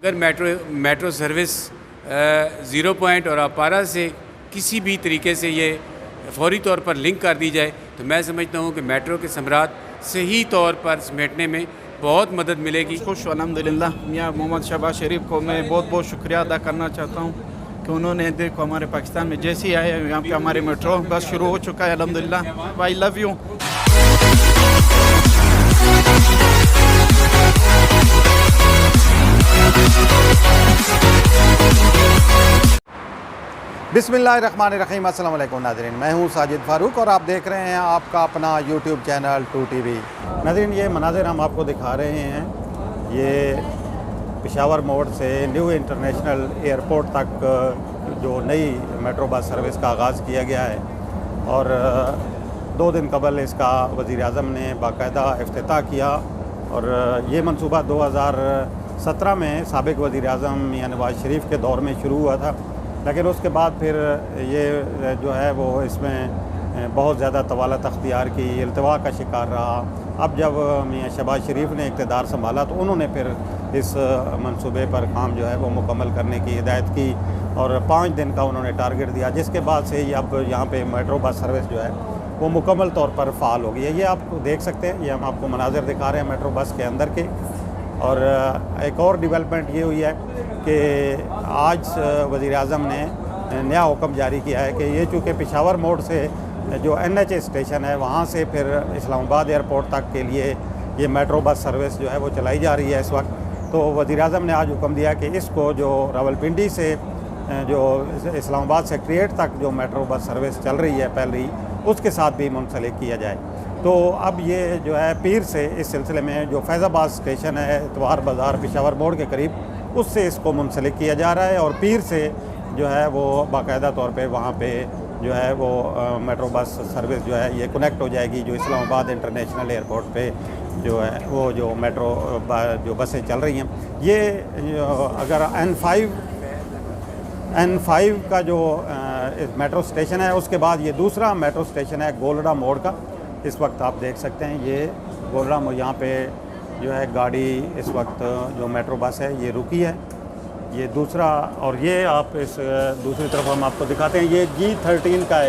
अगर metro service zero point और अपारा से किसी भी तरीके से ये फौरी तौर पर लिंक कर दी जाए तो मैं समझता हूँ कि मेट्रो के समरात सही तौर पर समेटने में बहुत मदद मिलेगी। खुश अल्हम्दुलिल्लाह मियाँ मोहम्मद शहबाज शरीफ को मैं बहुत बहुत शुक्रिया अदा करना चाहता हूँ कि उन्होंने देखो हमारे पाकिस्तान में जैसे ही आए यहाँ पे हमारे मेट्रो बस शुरू हो चुका है अल्हम्दुलिल्लाह। I love you. बिस्मिल्लाहिर्रहमानिर्रहीम। अस्सलाम वालेकुम नाज़रीन, मैं हूँ साजिद फ़ारूक और आप देख रहे हैं आपका अपना यूट्यूब चैनल 2TV। नाज़रीन, ये मनाज़िर हम आपको दिखा रहे हैं, ये पेशावर मोड़ से न्यू इंटरनेशनल एयरपोर्ट तक जो नई मेट्रो बस सर्विस का आगाज़ किया गया है और 2 दिन कबल इसका वज़ीर-ए-आज़म ने बाकायदा इफ्तिताह किया और ये मनसूबा 2017 में साबिक़ वज़ीर-ए-आज़म मियाँ नवाज़ शरीफ के दौर में शुरू हुआ था, लेकिन उसके बाद फिर ये जो है वो इसमें बहुत ज़्यादा तवालत अख्तियार की, इल्तिवा का शिकार रहा। अब जब मियाँ शहबाज शरीफ ने इक़्तिदार संभाला तो उन्होंने फिर इस मंसूबे पर काम जो है वो मुकम्मल करने की हिदायत की और 5 दिन का उन्होंने टारगेट दिया, जिसके बाद से ही अब यहाँ पे मेट्रो बस सर्विस जो है वो मुकम्मल तौर पर फ़ाल हो गई है। ये आप देख सकते हैं, ये हम आपको मनाज़िर दिखा रहे हैं मेट्रो बस के अंदर के। और एक और डेवलपमेंट ये हुई है कि आज वज़ीर-ए-आज़म ने नया हुक्म जारी किया है कि ये चूँकि पेशावर मोड़ से जो NH स्टेशन है वहाँ से फिर इस्लामाबाद एयरपोर्ट तक के लिए ये मेट्रो बस सर्विस जो है वो चलाई जा रही है इस वक्त। तो वज़ीर-ए-आज़म ने आज हुक्म दिया कि इसको जो रावलपिंडी से जो इस्लामाबाद सेक्रेटेरिएट तक जो मेट्रो बस सर्विस चल रही है पहले ही, उसके साथ भी मुंसलिक किया जाए। तो अब ये जो है पीर से इस सिलसिले में जो फैज़ाबाद स्टेशन है इतवार बाज़ार पेशावर मोड़ के करीब, उससे इसको मुंसलिक किया जा रहा है और पीर से जो है वो बाकायदा तौर पे वहाँ पे जो है वो मेट्रो बस सर्विस जो है ये कनेक्ट हो जाएगी। जो इस्लामाबाद इंटरनेशनल एयरपोर्ट पे जो है वो जो मेट्रो जो बसें चल रही हैं, ये अगर N5 का जो मेट्रो स्टेशन है, उसके बाद ये दूसरा मेट्रो स्टेशन है गोलड़ा मोड़ का। इस वक्त आप देख सकते हैं ये गोलड़ा मोड़, यहाँ पे जो है गाड़ी इस वक्त जो मेट्रो बस है ये रुकी है। ये दूसरा, और ये आप इस दूसरी तरफ हम आपको दिखाते हैं, ये G13 का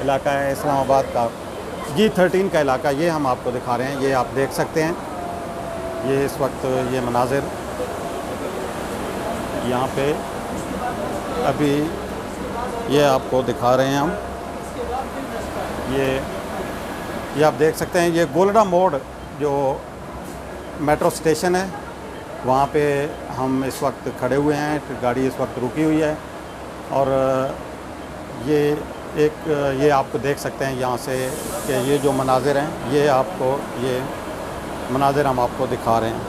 इलाका है इस्लामाबाद का। G13 का इलाका ये हम आपको दिखा रहे हैं, ये आप देख सकते हैं। ये इस वक्त ये मनाज़िर यहाँ पे अभी ये आपको दिखा रहे हैं हम। ये आप देख सकते हैं, ये गोलड़ा मोड़ जो मेट्रो स्टेशन है वहाँ पे हम इस वक्त खड़े हुए हैं, गाड़ी इस वक्त रुकी हुई है और ये आपको देख सकते हैं यहाँ से कि ये जो मनाज़िर हैं ये आपको ये मनाज़िर हम आपको दिखा रहे हैं।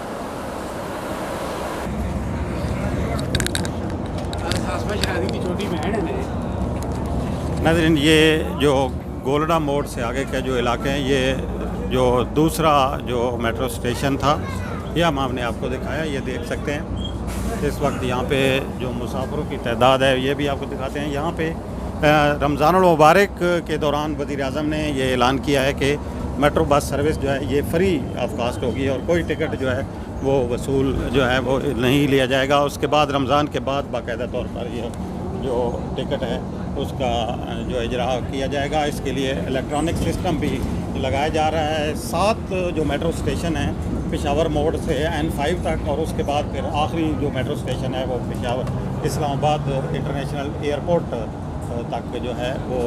नाज़रीन, ये जो गोलड़ा मोड़ से आगे के जो इलाके हैं, ये जो दूसरा जो मेट्रो स्टेशन था ये हमने आपको दिखाया, ये देख सकते हैं। इस वक्त यहाँ पे जो मुसाफिरों की तादाद है ये भी आपको दिखाते हैं। यहाँ पे रमज़ानुल मुबारक के दौरान वज़ीर-ए-आज़म ने ये ऐलान किया है कि मेट्रो बस सर्विस जो है ये फ्री ऑफ कास्ट होगी और कोई टिकट जो है वो वसूल जो है वो नहीं लिया जाएगा। उसके बाद रमज़ान के बाद बाकायदा तौर पर ये जो टिकट है उसका जो इजरा किया जाएगा। इसके लिए इलेक्ट्रॉनिक सिस्टम भी लगाया जा रहा है। 7 जो मेट्रो स्टेशन हैं पेशावर मोड़ से N5 तक और उसके बाद फिर आखिरी जो मेट्रो स्टेशन है वो पेशावर इस्लामाबाद इंटरनेशनल एयरपोर्ट तक जो है वो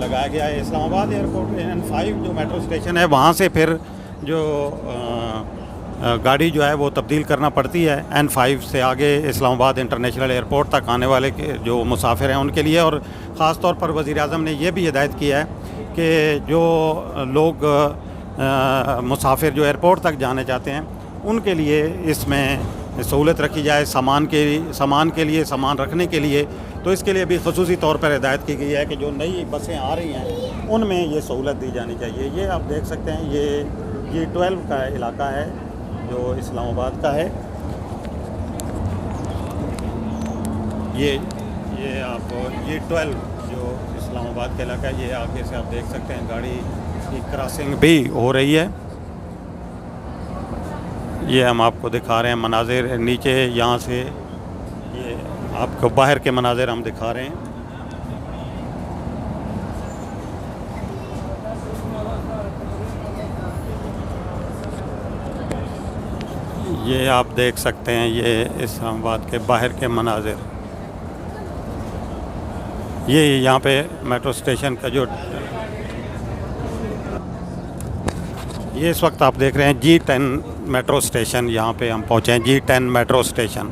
लगाया गया है। इस्लामाबाद एयरपोर्ट N5 जो मेट्रो स्टेशन है वहाँ से फिर जो गाड़ी जो है वो तब्दील करना पड़ती है N5 से आगे इस्लामाबाद इंटरनेशनल एयरपोर्ट तक आने वाले के जो मुसाफिर हैं उनके लिए। और ख़ास तौर पर वज़ीर-ए-आज़म ने यह भी हिदायत किया है कि जो लोग मुसाफिर जो एयरपोर्ट तक जाने चाहते हैं उनके लिए इसमें सहूलत रखी जाए, सामान के लिए सामान रखने के लिए। तो इसके लिए भी ख़ुसूसी तौर पर हिदायत की गई है कि जो नई बसें आ रही हैं उनमें ये सहूलत दी जानी चाहिए। ये आप देख सकते हैं, ये G12 का इलाका है जो इस्लामाबाद का है। ये आप G12 जो इस्लामाबाद का इलाका है, ये आगे से आप देख सकते हैं गाड़ी की क्रॉसिंग भी हो रही है। ये हम आपको दिखा रहे हैं मनाजिर नीचे, यहाँ से ये आपको बाहर के मनाजिर हम दिखा रहे हैं। ये आप देख सकते हैं, ये इस्लामाबाद के बाहर के मनाजिर। ये यहाँ पे मेट्रो स्टेशन का जो ये इस वक्त आप देख रहे हैं G10 मेट्रो स्टेशन। यहाँ पे हम पहुँचे हैं G10 मेट्रो स्टेशन।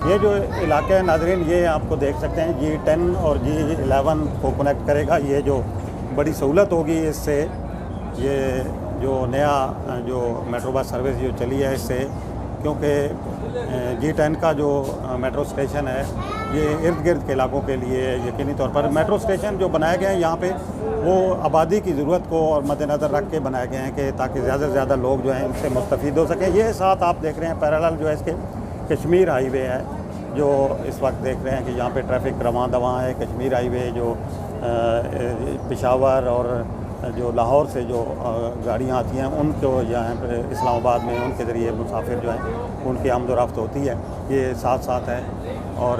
ये जो इलाके हैं नाज़रीन, ये आपको देख सकते हैं G10 और G11 को कनेक्ट करेगा। ये जो बड़ी सहूलत होगी इससे, ये जो नया जो मेट्रो बस सर्विस जो चली है इससे, क्योंकि G10 का जो मेट्रो स्टेशन है ये इर्द गिर्द के इलाकों के लिए यकीनी तौर पर मेट्रो स्टेशन जो बनाए गए हैं यहाँ पे वो आबादी की ज़रूरत को और मद्देनज़र रख के बनाए गए हैं कि ताकि ज़्यादा से ज़्यादा लोग जो हैं इनसे मुस्तफ़ीद हो सकें। ये साथ आप देख रहे हैं पैरेलल जो है इसके कश्मीर हाईवे है, जो इस वक्त देख रहे हैं कि यहाँ पे ट्रैफिक रवां दवां है। कश्मीर हाईवे जो पेशावर और जो लाहौर से जो गाड़ियाँ आती हैं उनको यहाँ पर इस्लामाबाद में उनके ज़रिए मुसाफिर जो हैं उनकी आमदोरफ्त होती है, ये साथ साथ है। और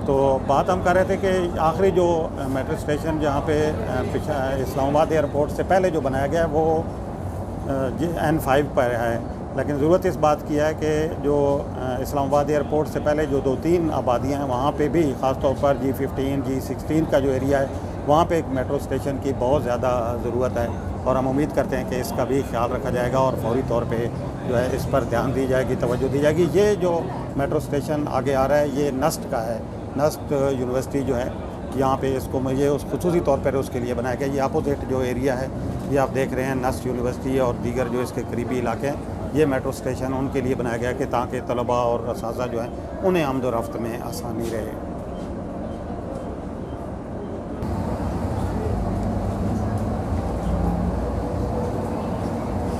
तो बात हम कर रहे थे कि आखिरी जो मेट्रो स्टेशन जहाँ पे इस्लामाबाद एयरपोर्ट से पहले जो बनाया गया है वो N5 पर है, लेकिन ज़रूरत इस बात की है कि जो इस्लामाबाद एयरपोर्ट से पहले जो 2-3 आबादियाँ हैं वहाँ पे भी ख़ास तौर पर G15 G16 का जो एरिया है वहाँ पे एक मेट्रो स्टेशन की बहुत ज़्यादा ज़रूरत है। और हम उम्मीद करते हैं कि इसका भी ख्याल रखा जाएगा और फौरी तौर पे जो है इस पर ध्यान दी जाएगी, तवज्जो दी जाएगी। ये जो मेट्रो स्टेशन आगे आ रहा है ये नस्ट का है, नस्ट यूनिवर्सिटी जो है यहाँ पे इसको ये उस खुसूसी तौर पर उसके लिए बनाया गया। ये अपोजिट जो एरिया है ये आप देख रहे हैं नस्ट यूनिवर्सिटी और दीगर जो इसके करीबी इलाके हैं, ये मेट्रो स्टेशन उनके लिए बनाया गया कि ताकि तलबा और असातिज़ा जो हैं उन्हें आमदोरफ्त में आसानी रहे।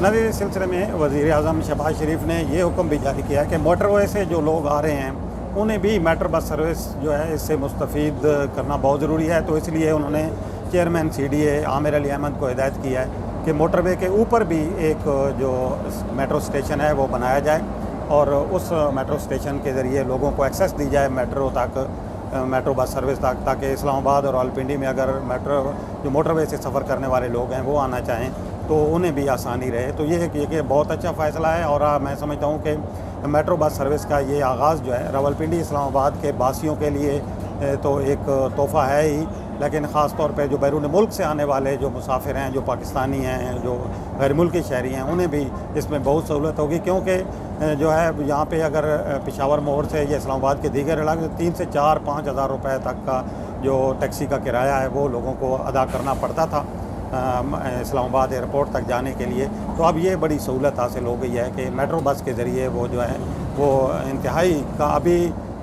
नज़ीर इस सिलसिले में वज़ीर आज़म शहबाज शरीफ ने ये हुक्म भी जारी किया है कि मोटरवे से जो लोग आ रहे हैं उन्हें भी मेट्रो बस सर्विस जो है इससे मुस्तफ़ीद करना बहुत ज़रूरी है। तो इसलिए उन्होंने चेयरमैन CDA आमिर अली अहमद को हिदायत की है कि मोटरवे के ऊपर भी एक जो मेट्रो स्टेशन है वो बनाया जाए और उस मेट्रो स्टेशन के ज़रिए लोगों को एक्सेस दी जाए मेट्रो तक, मेट्रो बस सर्विस तक, ताकि इस्लामाबाद और रावलपिंडी में अगर मेट्रो जो मोटरवे से सफ़र करने वाले लोग हैं वो आना चाहें तो उन्हें भी आसानी रहे। तो ये बहुत अच्छा फ़ैसला है और मैं समझता हूँ कि मेट्रो बस सर्विस का ये आगाज़ जो है रावलपिंडी इस्लामाबाद के बासियों के लिए तो एक तोहफ़ा है ही, लेकिन ख़ास तौर पे जो बैरून मुल्क से आने वाले जो मुसाफिर हैं, जो पाकिस्तानी हैं, जो गैर मुल्की शहरी हैं, उन्हें भी इसमें बहुत सहूलत होगी। क्योंकि जो है यहाँ पे अगर पेशावर मोड़ से या इस्लामाबाद के दीगर इलाके 3 से 4-5 हज़ार रुपये तक का जो टैक्सी का किराया है वो लोगों को अदा करना पड़ता था इस्लामाबाद एयरपोर्ट तक जाने के लिए। तो अब ये बड़ी सहूलत हासिल हो गई है कि मेट्रो बस के ज़रिए वो जो है वो इंतहाई का अभी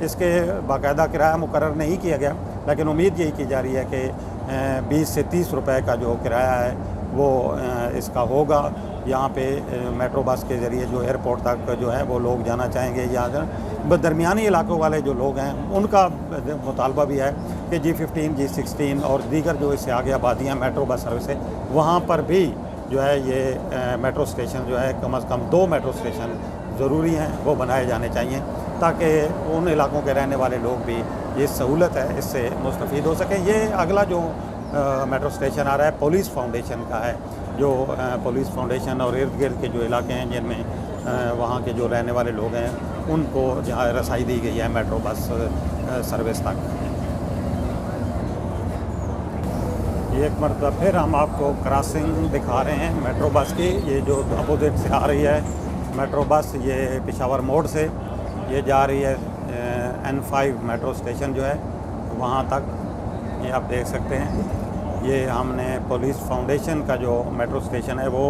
इसके बाकायदा किराया मुकर्रर नहीं किया गया, लेकिन उम्मीद यही की जा रही है कि 20 से 30 रुपए का जो किराया है वो इसका होगा। यहाँ पे मेट्रो बस के ज़रिए जो एयरपोर्ट तक जो है वो लोग जाना चाहेंगे। या दरमियानी इलाकों वाले जो लोग हैं उनका मुतालबा भी है कि G15 G16 और दीगर जो इससे आगे आबादियाँ मेट्रो बस सर्विस है वहाँ पर भी जो है ये मेट्रो स्टेशन जो है कम से कम 2 मेट्रो स्टेशन ज़रूरी हैं वो बनाए जाने चाहिए, ताकि उन इलाकों के रहने वाले लोग भी ये सहूलत है इससे मुस्तफ़ीद हो सकें। ये अगला जो मेट्रो स्टेशन आ रहा है पुलिस फाउंडेशन का है, जो पुलिस फाउंडेशन और इर्द गिर्द के जो इलाके हैं जिनमें वहाँ के जो रहने वाले लोग हैं उनको जहाँ रसाई दी गई है मेट्रो बस सर्विस तक। एक मरतबा फिर हम आपको क्रॉसिंग दिखा रहे हैं मेट्रो बस की। ये जो अपोजिट से आ रही है मेट्रो बस, ये पेशावर मोड़ से ये जा रही है N5 मेट्रो स्टेशन जो है वहाँ तक, ये आप देख सकते हैं। ये हमने पुलिस फाउंडेशन का जो मेट्रो स्टेशन है वो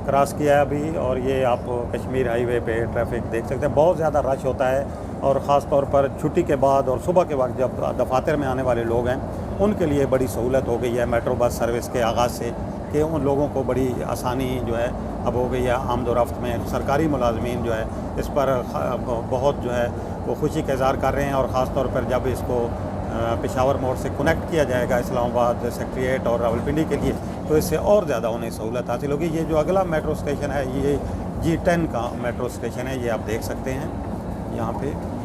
क्रॉस किया है अभी, और ये आप कश्मीर हाईवे पे ट्रैफिक देख सकते हैं, बहुत ज़्यादा रश होता है। और ख़ास तौर पर छुट्टी के बाद और सुबह के वक्त जब दफातर में आने वाले लोग हैं उनके लिए बड़ी सहूलत हो गई है मेट्रो बस सर्विस के आगाज़ से, कि उन लोगों को बड़ी आसानी जो है अब हो गई है आमदोरफ्त में। सरकारी मुलाजमीन जो है इस पर बहुत जो है वो खुशी का इज़हार कर रहे हैं, और ख़ास तौर पर जब इसको पेशावर मोड़ से कनेक्ट किया जाएगा इस्लामाबाद सेक्रेटेरिएट और रावलपिंडी के लिए, तो इससे और ज़्यादा उन्हें सहूलत हासिल होगी। ये जो अगला मेट्रो स्टेशन है ये G10 का मेट्रो स्टेशन है, ये आप देख सकते हैं यहाँ पे।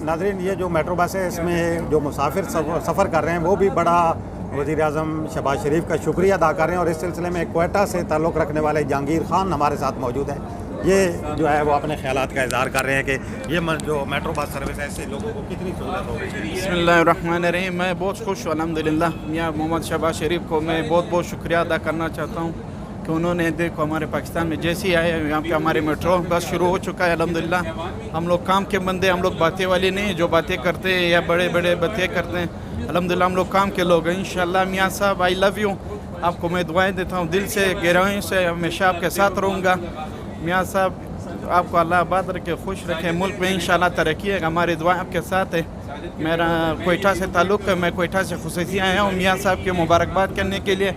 नाज़रीन, ये जो मेट्रो बस है इसमें जो मुसाफिर सफ़र कर रहे हैं वो भी बड़ा वज़ीर-ए-आज़म शहबाज शरीफ का शुक्रिया अदा कर रहे हैं। और इस सिलसिले में क्वेटा से ताल्लुक़ रखने वाले जहांगीर खान हमारे साथ मौजूद हैं। ये जो है वो अपने ख़यालात का इज़हार कर रहे हैं कि ये जो मेट्रो बस सर्विस है इससे लोगों को कितनी सहूलत होगी। बिस्मिल्लाहिर्रहमानिर्रहीम। मैं बहुत खुश हूँ अल्हम्दुलिल्लाह। मियाँ मोहम्मद शहबाज शरीफ को मैं बहुत बहुत शुक्रिया अदा करना चाहता हूँ कि उन्होंने देखो हमारे पाकिस्तान में जैसे ही आए यहाँ पे हमारे मेट्रो बस शुरू हो चुका है अल्हम्दुलिल्लाह। हम लोग काम के बंदे, हम लोग बातें वाले नहीं जो बातें करते हैं या बड़े बड़े बातें करते हैं। अल्हम्दुलिल्लाह हम लोग काम के लोग हैं। इंशाल्लाह मियाँ साहब आई लव यू, आपको मैं दुआएं देता हूँ दिल से, गहराइयों से, हमेशा आपके साथ रहूँगा। मियाँ साहब आपको अल्लाह आबाद रखे, खुश रखे, मुल्क में इंशाल्लाह तरक्की है। हमारी दुआएं आपके साथ है। मेरा क्वेटा से ताल्लुक़ है, मैं क्वेटा से खुसूसी आया हूँ मियाँ साहब की मुबारकबाद करने के लिए।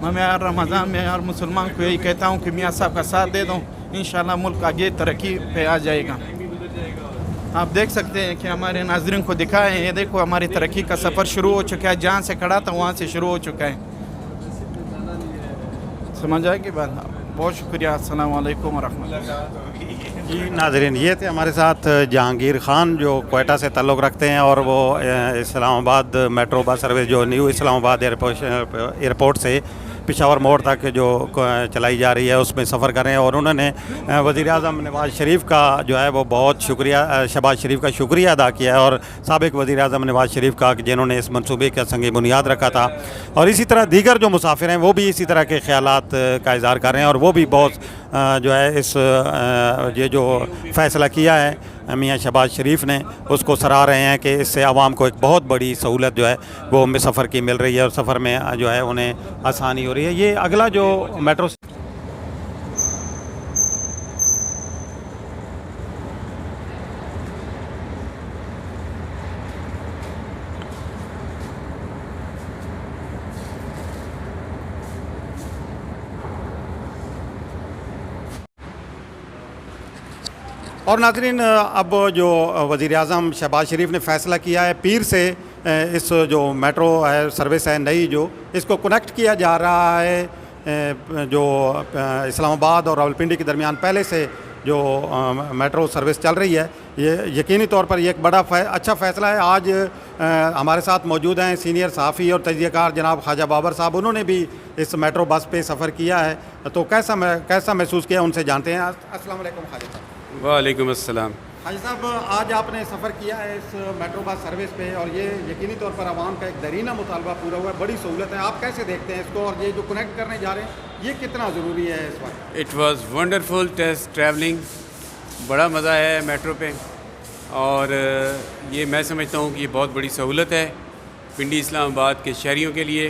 मैं हर रमज़ान में हर मुसलमान को यही कहता हूँ कि मियाँ साहब का साथ दे दो, इंशाल्लाह मुल्क आगे तरक्की पे आ जाएगा। आप देख सकते हैं कि हमारे नाज़रीन को दिखाएं, ये देखो हमारी तरक्की का सफ़र शुरू हो चुका है। जहाँ से खड़ा था वहाँ से शुरू हो चुका है। समझ आएगी बात। बहुत शुक्रिया। अस्सलाम वालेकुम वरहमतुल्लाह। जी नाज़रीन, ये थे हमारे साथ जहांगीर ख़ान जो क्वेटा से ताल्लुक़ रखते हैं और वो इस्लामाबाद मेट्रो बस सर्विस जो न्यू इस्लामाबाद एयरपोर्ट से पेशावर मोड़ तक जो चलाई जा रही है उसमें सफ़र कर रहे हैं। और उन्होंने वज़ीर-ए-आज़म नवाज़ शरीफ का जो है वो बहुत शुक्रिया, शहबाज शरीफ का शुक्रिया अदा किया है और साबिक़ वज़ीर-ए-आज़म नवाज़ शरीफ का जिन्होंने इस मनसूबे का संग बुनियाद रखा था। और इसी तरह दीगर जो मुसाफिर हैं वो भी इसी तरह के ख़यालात का इज़हार कर रहे हैं और वो भी बहुत जो है इस ये जो फ़ैसला किया है मियाँ शहबाज शरीफ ने उसको सराह रहे हैं कि इससे आवाम को एक बहुत बड़ी सहूलत जो है वो में सफ़र की मिल रही है और सफ़र में जो है उन्हें आसानी हो रही है। ये अगला जो मेट्रो और नाज़रीन, अब जो वज़ीर-ए-आज़म शहबाज शरीफ ने फ़ैसला किया है पीर से इस जो मेट्रो है सर्विस है नई जो इसको कनेक्ट किया जा रहा है जो इस्लामाबाद और रावलपिंडी के दरमियान पहले से जो मेट्रो सर्विस चल रही है। ये यकीनी तौर पर ये एक बड़ा अच्छा फ़ैसला है। आज हमारे साथ मौजूद हैं सीनियर सहाफ़ी और तजज़ियाकार जनाब ख्वाजा बाबर साहब, उन्होंने भी इस मेट्रो बस पे सफ़र किया है, तो कैसा महसूस किया उनसे जानते हैं। अस्सलाम वालेकुम ख्वाजा साहब। वालेकुम अस्सलाम। हाजी साहब, आज आपने सफ़र किया है इस मेट्रो बस सर्विस पे और ये यकीनी तौर पर आवाम का एक दरीना मुतालबा पूरा हुआ है, बड़ी सहूलत है। आप कैसे देखते हैं इसको और ये जो कनेक्ट करने जा रहे हैं ये कितना ज़रूरी है इस वक्त? It was wonderful test travelling, बड़ा मज़ा है मेट्रो पे और ये मैं समझता हूँ कि ये बहुत बड़ी सहूलत है पिंडी इस्लामाबाद के शहरियों के लिए,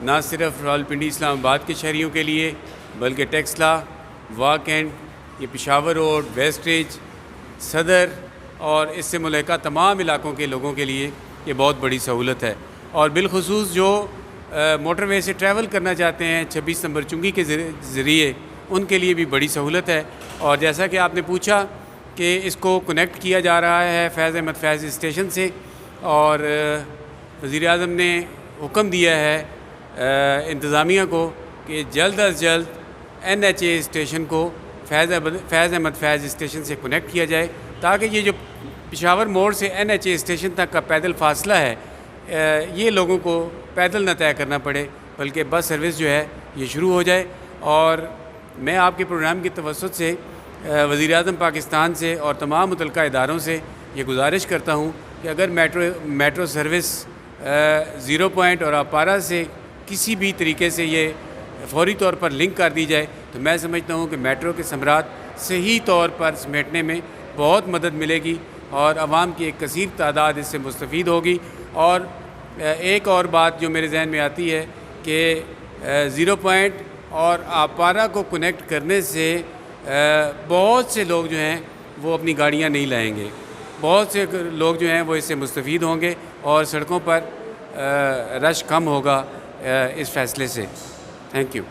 ना सिर्फ रावलपिंडी इस्लामाबाद के शहरियों के लिए बल्कि टेक्सला, वाकेंड, ये पेशावर रोड, वेस्टेज, सदर और इससे मुल्का तमाम इलाकों के लोगों के लिए ये बहुत बड़ी सहूलत है। और बिलखुसूस जो मोटरवे से ट्रैवल करना चाहते हैं 26 नंबर चुंगी के ज़रिए उनके लिए भी बड़ी सहूलत है। और जैसा कि आपने पूछा कि इसको कनेक्ट किया जा रहा है फैज़ अहमद फैज़ स्टेशन से और वज़ीर-ए-आज़म ने हुक्म दिया है इंतज़ामिया को कि जल्द अज जल्द NHA स्टेशन को फैज़ अहमद फैज़ स्टेशन से कनेक्ट किया जाए ताकि ये जो पेशावर मोड़ से NHA स्टेशन तक का पैदल फासला है ये लोगों को पैदल न तय करना पड़े बल्कि बस सर्विस जो है ये शुरू हो जाए। और मैं आपके प्रोग्राम की तवज्जुह से वज़ीर-ए-आज़म पाकिस्तान से और तमाम मुतल्लिक़ा इदारों से ये गुजारिश करता हूँ कि अगर मेट्रो सर्विस 0 पॉइंट और अपारा से किसी भी तरीके से ये फौरी तौर पर लिंक कर दी जाए तो मैं समझता हूँ कि मेट्रो के समरात सही तौर पर समेटने में बहुत मदद मिलेगी और आवाम की एक कसीर तादाद इससे मुस्तफ़ीद होगी। और एक और बात जो मेरे जहन में आती है कि 0 पॉइंट और अपारा को कनेक्ट करने से बहुत से लोग जो हैं वो अपनी गाड़ियाँ नहीं लाएंगे, बहुत से लोग जो हैं वो इससे मुस्तफ़ीद होंगे और सड़कों पर रश कम होगा इस फैसले से। Thank you.